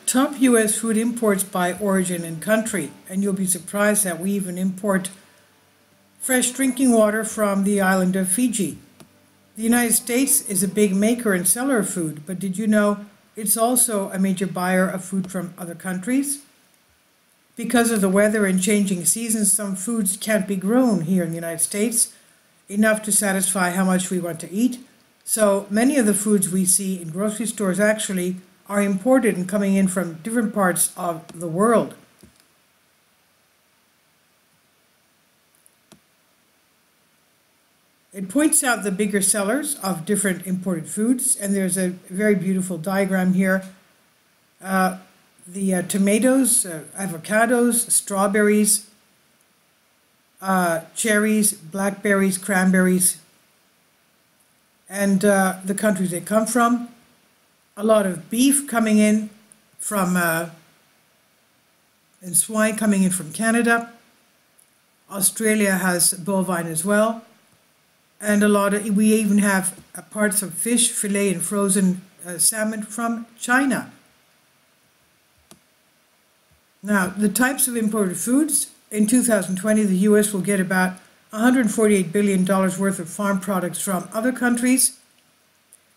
Top U.S. food imports by origin and country, and you'll be surprised that we even import fresh drinking water from the island of Fiji. The United States is a big maker and seller of food, but did you know it's also a major buyer of food from other countries? Because of the weather and changing seasons, some foods can't be grown here in the United States enough to satisfy how much we want to eat. So many of the foods we see in grocery stores actually are imported and coming in from different parts of the world. It points out the bigger sellers of different imported foods, and there's a very beautiful diagram here. The tomatoes, avocados, strawberries, cherries, blackberries, cranberries, and the countries they come from. A lot of beef coming in from, and swine coming in from Canada. Australia has bovine as well. And we even have parts of fish, fillet, and frozen salmon from China. Now, the types of imported foods. In 2020, the U.S. will get about $148 billion worth of farm products from other countries.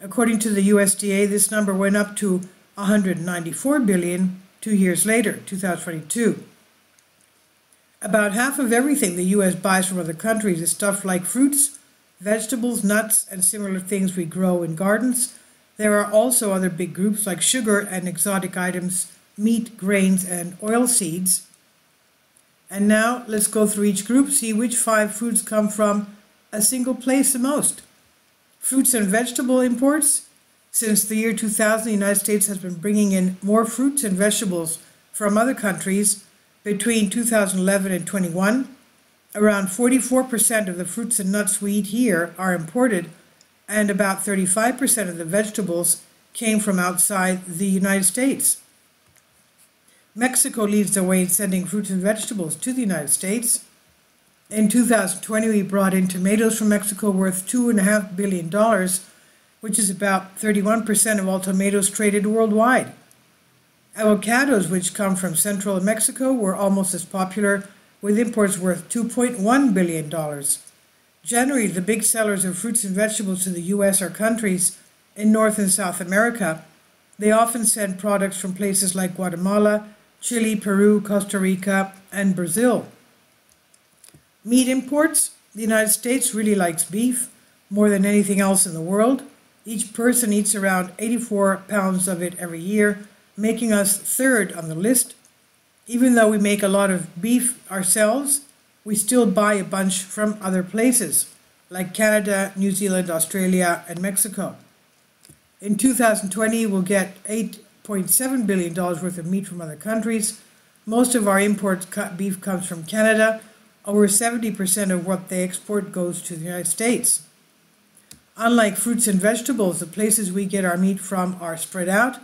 According to the USDA, this number went up to $194 billion 2 years later, 2022. About half of everything the U.S. buys from other countries is stuff like fruits, vegetables, nuts, and similar things we grow in gardens. There are also other big groups like sugar and exotic items, meat, grains, and oil seeds. And now let's go through each group, see which 5 foods come from a single place the most. Fruits and vegetable imports. Since the year 2000, the United States has been bringing in more fruits and vegetables from other countries. Between 2011 and 21, around 44% of the fruits and nuts we eat here are imported, and about 35% of the vegetables came from outside the United States. Mexico leads the way in sending fruits and vegetables to the United States. In 2020, we brought in tomatoes from Mexico worth $2.5 billion, which is about 31% of all tomatoes traded worldwide. Avocados, which come from central Mexico, were almost as popular, with imports worth $2.1 billion. Generally, the big sellers of fruits and vegetables to the U.S. are countries in North and South America. They often send products from places like Guatemala, Chile, Peru, Costa Rica, and Brazil. Meat imports. The United States really likes beef more than anything else in the world. Each person eats around 84 pounds of it every year, making us third on the list. Even though we make a lot of beef ourselves, we still buy a bunch from other places, like Canada, New Zealand, Australia, and Mexico. In 2020, we'll get $8.7 billion worth of meat from other countries. Most of our imported beef comes from Canada. Over 70% of what they export goes to the United States. Unlike fruits and vegetables, the places we get our meat from are spread out.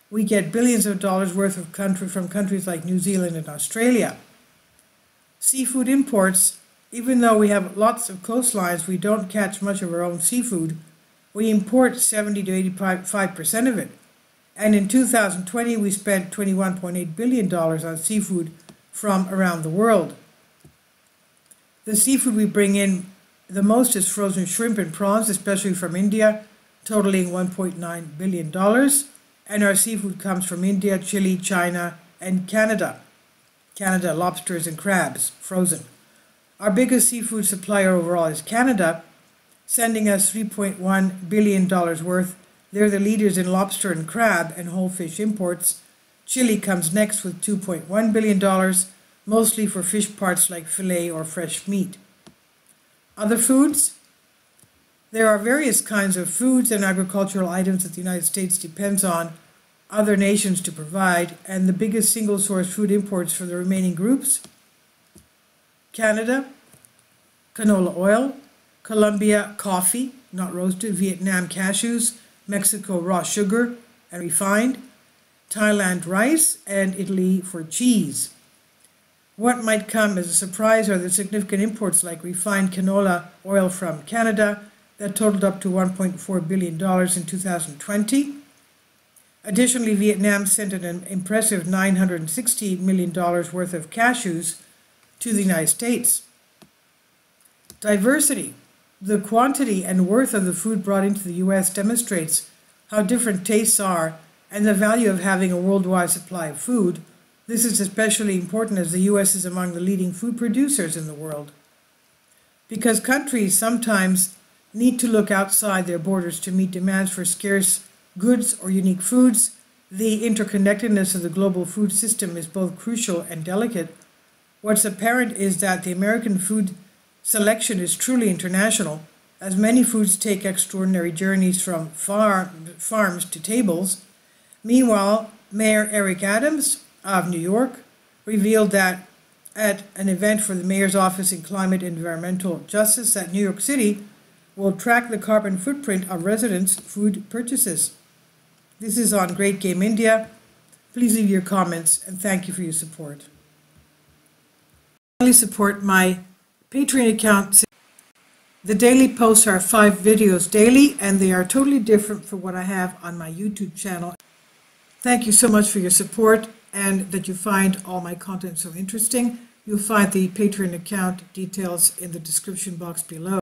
We get billions of dollars worth of from countries like New Zealand and Australia. Seafood imports. Even though we have lots of coastlines, we don't catch much of our own seafood. We import 70 to 85% of it. And in 2020, we spent $21.8 billion on seafood from around the world. The seafood we bring in the most is frozen shrimp and prawns, especially from India, totaling $1.9 billion. And our seafood comes from India, Chile, China, and Canada. Canada, lobsters and crabs, frozen. Our biggest seafood supplier overall is Canada, sending us $3.1 billion worth. They're the leaders in lobster and crab and whole fish imports. Chile comes next with $2.1 billion, mostly for fish parts like fillet or fresh meat. Other foods. There are various kinds of foods and agricultural items that the United States depends on other nations to provide, and the biggest single source food imports for the remaining groups: Canada, canola oil; Colombia, coffee, not roasted; Vietnam, cashews; Mexico, raw sugar and refined; Thailand, rice; and Italy for cheese. What might come as a surprise are the significant imports like refined canola oil from Canada that totaled up to $1.4 billion in 2020. Additionally, Vietnam sent an impressive $960 million worth of cashews to the United States. Diversity. The quantity and worth of the food brought into the U.S. demonstrates how different tastes are and the value of having a worldwide supply of food. This is especially important as the U.S. is among the leading food producers in the world. Because countries sometimes need to look outside their borders to meet demands for scarce goods or unique foods, the interconnectedness of the global food system is both crucial and delicate. What's apparent is that the American food selection is truly international, as many foods take extraordinary journeys from farms to tables. Meanwhile, Mayor Eric Adams of New York revealed that at an event for the Mayor's Office in Climate and Environmental Justice that New York City will track the carbon footprint of residents' food purchases. This is on Great Game India. Please leave your comments and thank you for your support. Please support my Patreon account. The daily posts are 5 videos daily and they are totally different from what I have on my YouTube channel. Thank you so much for your support and that you find all my content so interesting. You'll find the Patreon account details in the description box below.